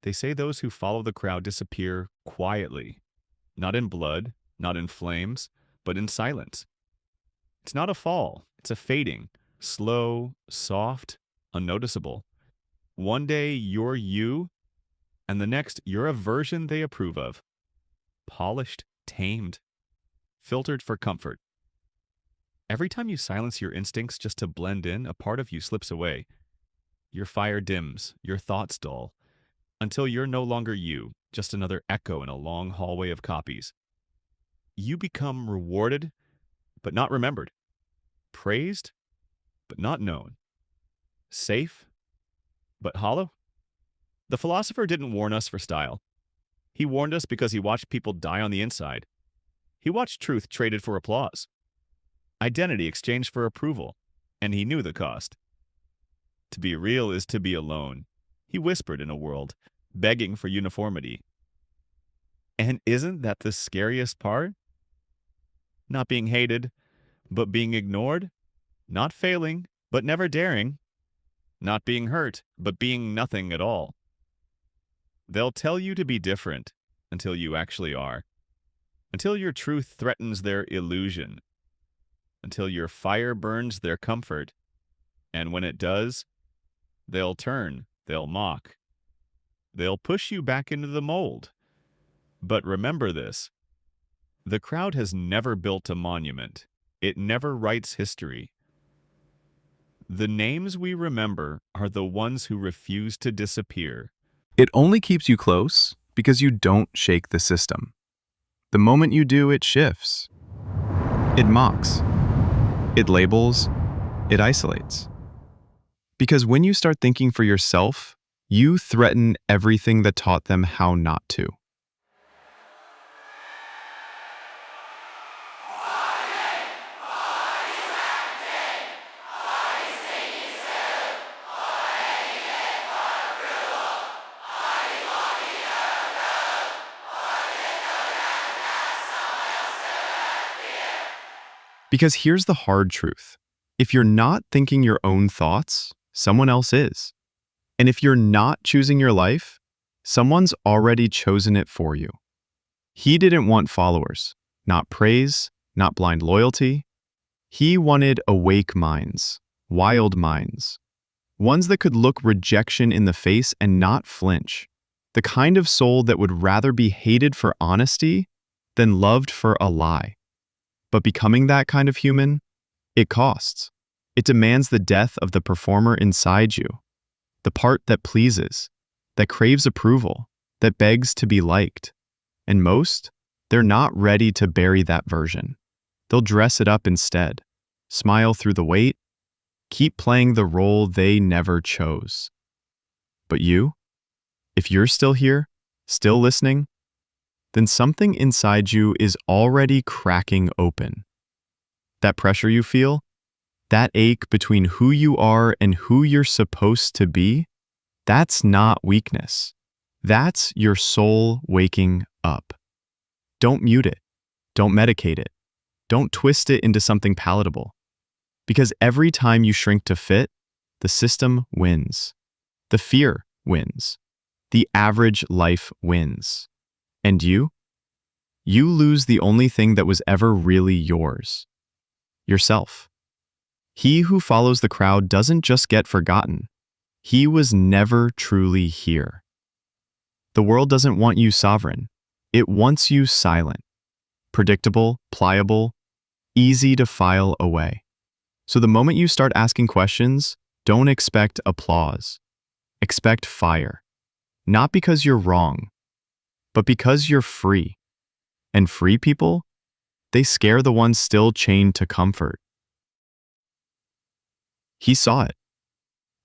They say those who follow the crowd disappear quietly, not in blood, not in flames, but in silence. It's not a fall, it's a fading, slow, soft, unnoticeable. One day you're you, and the next you're a version they approve of. Polished, tamed, filtered for comfort. Every time you silence your instincts just to blend in, a part of you slips away. Your fire dims, your thoughts dull, until you're no longer you, just another echo in a long hallway of copies. You become rewarded, but not remembered. Praised, but not known. Safe, but hollow. The philosopher didn't warn us for style. He warned us because he watched people die on the inside. He watched truth traded for applause, identity exchanged for approval, and he knew the cost. To be real is to be alone, he whispered in a world begging for uniformity. And isn't that the scariest part? Not being hated, but being ignored. Not failing, but never daring. Not being hurt, but being nothing at all. They'll tell you to be different until you actually are. Until your truth threatens their illusion. Until your fire burns their comfort. And when it does, they'll turn, they'll mock. They'll push you back into the mold. But remember this. The crowd has never built a monument. It never writes history. The names we remember are the ones who refuse to disappear. It only keeps you close because you don't shake the system. The moment you do, it shifts. It mocks. It labels. It isolates. Because when you start thinking for yourself, you threaten everything that taught them how not to. Because here's the hard truth. If you're not thinking your own thoughts, someone else is. And if you're not choosing your life, someone's already chosen it for you. He didn't want followers, not praise, not blind loyalty. He wanted awake minds, wild minds, ones that could look rejection in the face and not flinch. The kind of soul that would rather be hated for honesty than loved for a lie. But becoming that kind of human, it costs. It demands the death of the performer inside you, the part that pleases, that craves approval, that begs to be liked. And most, they're not ready to bury that version. They'll dress it up instead, smile through the weight, keep playing the role they never chose. But you, if you're still here, still listening, then something inside you is already cracking open. That pressure you feel, that ache between who you are and who you're supposed to be, that's not weakness. That's your soul waking up. Don't mute it. Don't medicate it. Don't twist it into something palatable. Because every time you shrink to fit, the system wins. The fear wins. The average life wins. And you lose the only thing that was ever really yours. Yourself. He who follows the crowd doesn't just get forgotten. He was never truly here. The world doesn't want you sovereign. It wants you silent, predictable, pliable, easy to file away. So the moment you start asking questions, don't expect applause. Expect fire. Not because you're wrong, but because you're free. And free people, they scare the ones still chained to comfort. He saw it.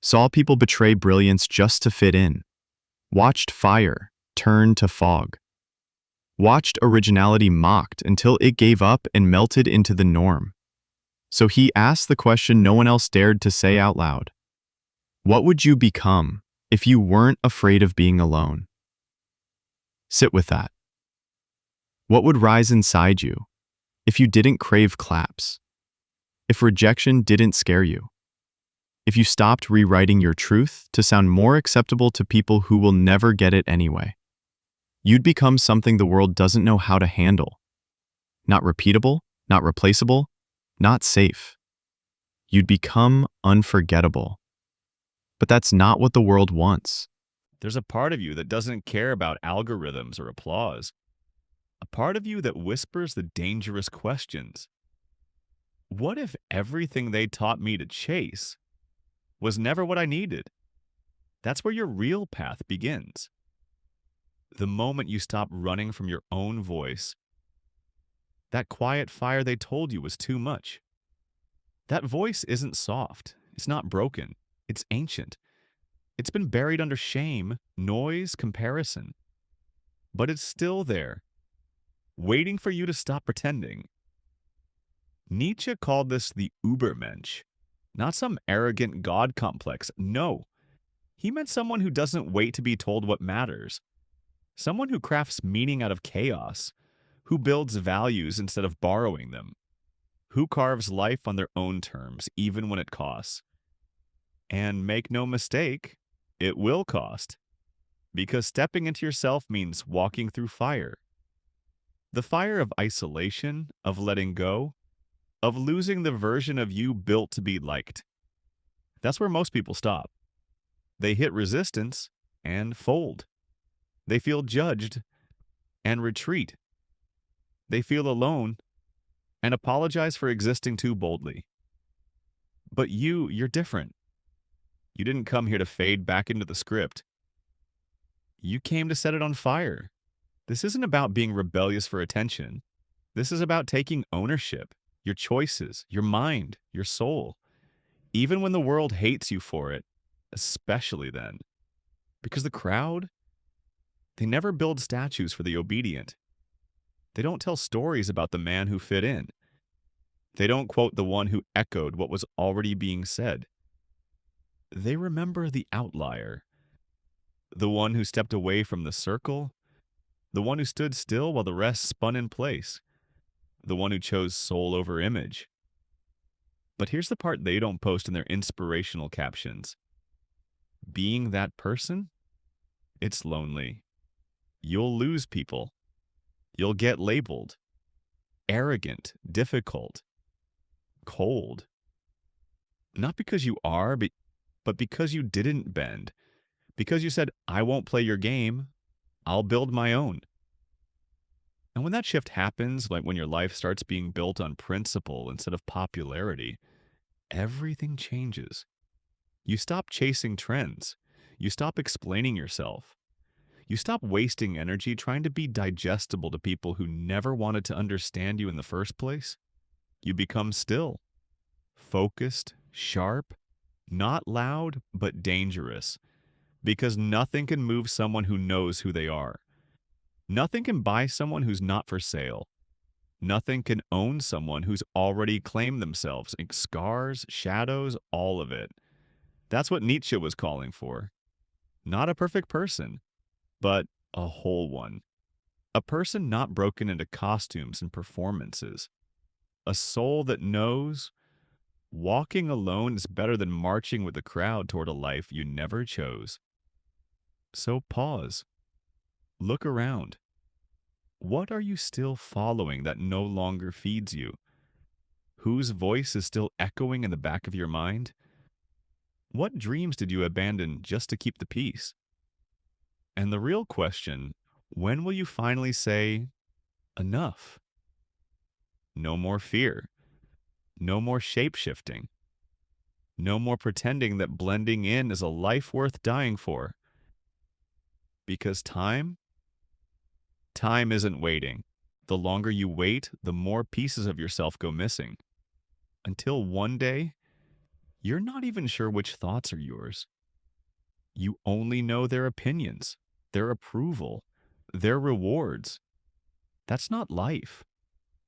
Saw people betray brilliance just to fit in. Watched fire turn to fog. Watched originality mocked until it gave up and melted into the norm. So he asked the question no one else dared to say out loud. What would you become if you weren't afraid of being alone? Sit with that. What would rise inside you if you didn't crave claps? If rejection didn't scare you? If you stopped rewriting your truth to sound more acceptable to people who will never get it anyway, you'd become something the world doesn't know how to handle. Not repeatable, not replaceable, not safe. You'd become unforgettable. But that's not what the world wants. There's a part of you that doesn't care about algorithms or applause. A part of you that whispers the dangerous questions. What if everything they taught me to chase was never what I needed? That's where your real path begins. The moment you stop running from your own voice, that quiet fire they told you was too much. That voice isn't soft. It's not broken. It's ancient. It's been buried under shame, noise, comparison. But it's still there, waiting for you to stop pretending. Nietzsche called this the Übermensch, not some arrogant god complex. No, he meant someone who doesn't wait to be told what matters. Someone who crafts meaning out of chaos, who builds values instead of borrowing them, who carves life on their own terms, even when it costs. And make no mistake, it will cost. Because stepping into yourself means walking through fire. The fire of isolation, of letting go, of losing the version of you built to be liked. That's where most people stop. They hit resistance and fold. They feel judged and retreat. They feel alone and apologize for existing too boldly. But you're different. You didn't come here to fade back into the script. You came to set it on fire. This isn't about being rebellious for attention. This is about taking ownership, your choices, your mind, your soul. Even when the world hates you for it, especially then. Because the crowd, they never build statues for the obedient. They don't tell stories about the man who fit in. They don't quote the one who echoed what was already being said. They remember the outlier, the one who stepped away from the circle, the one who stood still while the rest spun in place, the one who chose soul over image. But here's the part they don't post in their inspirational captions. Being that person, it's lonely. You'll lose people. You'll get labeled arrogant, difficult, cold. Not because you are, but because you didn't bend. Because you said, I won't play your game, I'll build my own. And when that shift happens, like when your life starts being built on principle instead of popularity, everything changes. You stop chasing trends. You stop explaining yourself. You stop wasting energy trying to be digestible to people who never wanted to understand you in the first place. You become still, focused, sharp, not loud, but dangerous. Because nothing can move someone who knows who they are. Nothing can buy someone who's not for sale. Nothing can own someone who's already claimed themselves. Scars, shadows, all of it. That's what Nietzsche was calling for. Not a perfect person, but a whole one. A person not broken into costumes and performances. A soul that knows walking alone is better than marching with the crowd toward a life you never chose. So pause. Look around. What are you still following that no longer feeds you? Whose voice is still echoing in the back of your mind? What dreams did you abandon just to keep the peace? And the real question, when will you finally say, enough? No more fear. No more shape-shifting. No more pretending that blending in is a life worth dying for. Because time isn't waiting. The longer you wait, the more pieces of yourself go missing. Until one day, you're not even sure which thoughts are yours. You only know their opinions, their approval, their rewards. That's not life.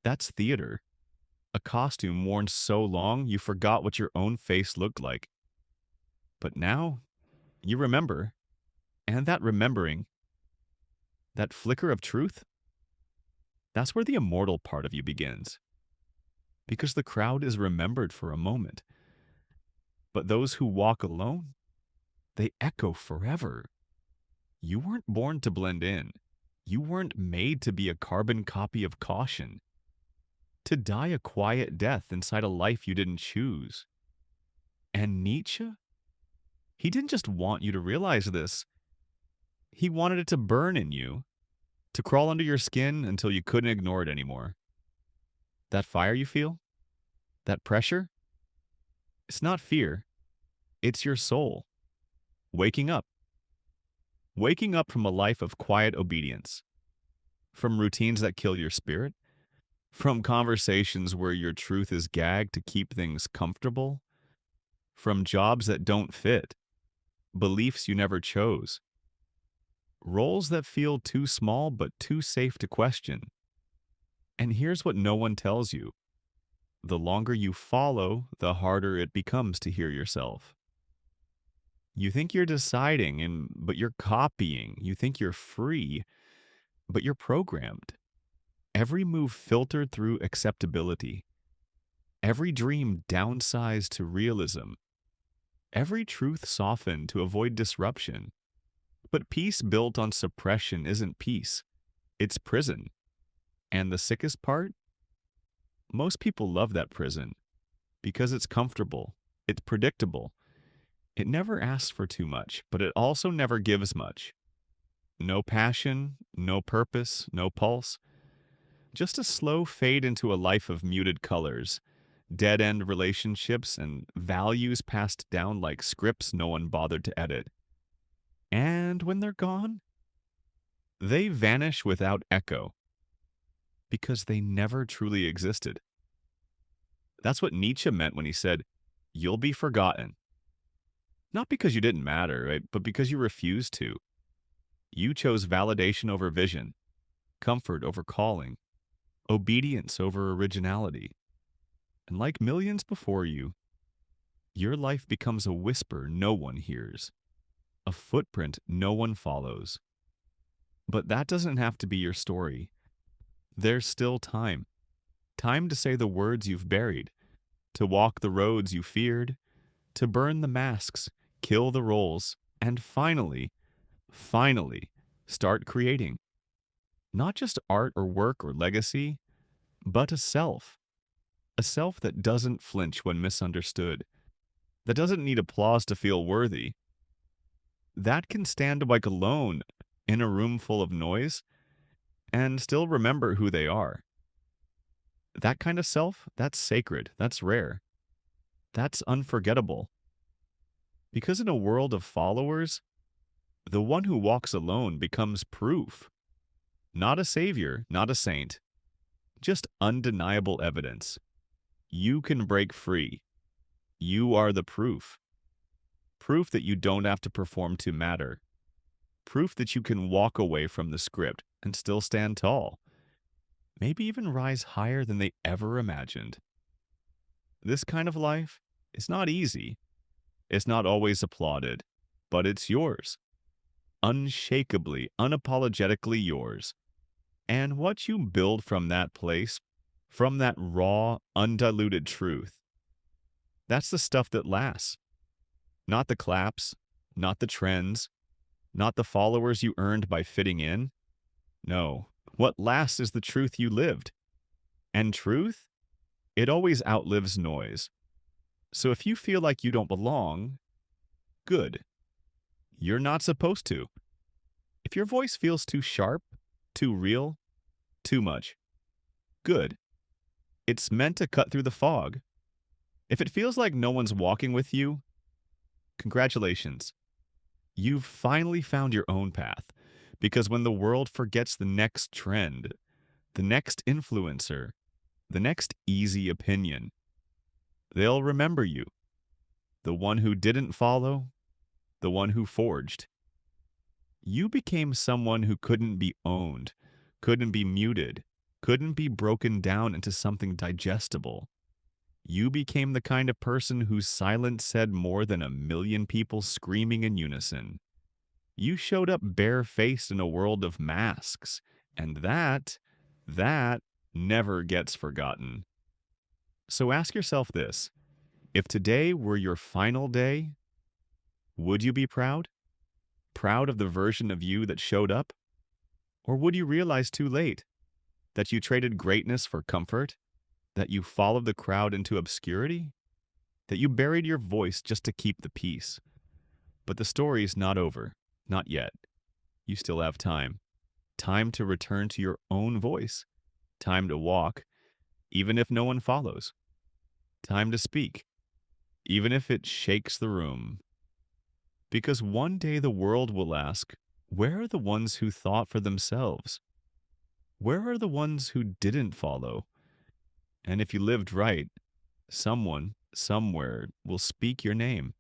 That's theater. A costume worn so long you forgot what your own face looked like. But now, you remember. And that remembering, that flicker of truth, that's where the immortal part of you begins. Because the crowd is remembered for a moment. But those who walk alone, they echo forever. You weren't born to blend in. You weren't made to be a carbon copy of caution, to die a quiet death inside a life you didn't choose. And Nietzsche? He didn't just want you to realize this. He wanted it to burn in you, to crawl under your skin until you couldn't ignore it anymore. That fire you feel? That pressure? It's not fear. It's your soul. Waking up. Waking up from a life of quiet obedience. From routines that kill your spirit. From conversations where your truth is gagged to keep things comfortable. From jobs that don't fit. Beliefs you never chose. Roles that feel too small but too safe to question. And here's what no one tells you. The longer you follow, the harder it becomes to hear yourself. You think you're deciding, but you're copying. You think you're free, but you're programmed. Every move filtered through acceptability. Every dream downsized to realism. Every truth softened to avoid disruption. But peace built on suppression isn't peace. It's prison. And the sickest part? Most people love that prison because it's comfortable, it's predictable. It never asks for too much, but it also never gives much. No passion, no purpose, no pulse. Just a slow fade into a life of muted colors, dead-end relationships, and values passed down like scripts no one bothered to edit. And when they're gone, they vanish without echo because they never truly existed. That's what Nietzsche meant when he said, "You'll be forgotten." Not because you didn't matter, right? But because you refused to. You chose validation over vision, comfort over calling, obedience over originality. And like millions before you, your life becomes a whisper no one hears, a footprint no one follows. But that doesn't have to be your story. There's still time. Time to say the words you've buried, to walk the roads you feared, to burn the masks, kill the roles, and finally, start creating. Not just art or work or legacy, but a self. A self that doesn't flinch when misunderstood, that doesn't need applause to feel worthy, that can stand like alone in a room full of noise and still remember who they are. That kind of self, that's sacred, that's rare, that's unforgettable. Because in a world of followers, the one who walks alone becomes proof. Not a savior, not a saint, just undeniable evidence. You can break free. You are the proof. Proof that you don't have to perform to matter. Proof that you can walk away from the script and still stand tall. Maybe even rise higher than they ever imagined. This kind of life is not easy. It's not always applauded, but it's yours. Unshakably, unapologetically yours. And what you build from that place, from that raw, undiluted truth, that's the stuff that lasts. Not the claps, not the trends, not the followers you earned by fitting in. No, what lasts is the truth you lived. And truth? It always outlives noise. So if you feel like you don't belong, good. You're not supposed to. If your voice feels too sharp, too real, too much, good. It's meant to cut through the fog. If it feels like no one's walking with you, congratulations. You've finally found your own path. Because when the world forgets the next trend, the next influencer, the next easy opinion, they'll remember you. The one who didn't follow, the one who forged. You became someone who couldn't be owned, couldn't be muted, couldn't be broken down into something digestible. You became the kind of person whose silence said more than 1,000,000 people screaming in unison. You showed up barefaced in a world of masks, and that never gets forgotten. So ask yourself this. If today were your final day, would you be proud? Proud of the version of you that showed up? Or would you realize too late that you traded greatness for comfort? That you followed the crowd into obscurity? That you buried your voice just to keep the peace? But the story's not over. Not yet. You still have time. Time to return to your own voice. Time to walk, even if no one follows. Time to speak, even if it shakes the room. Because one day the world will ask, where are the ones who thought for themselves? Where are the ones who didn't follow? And if you lived right, someone, somewhere, will speak your name.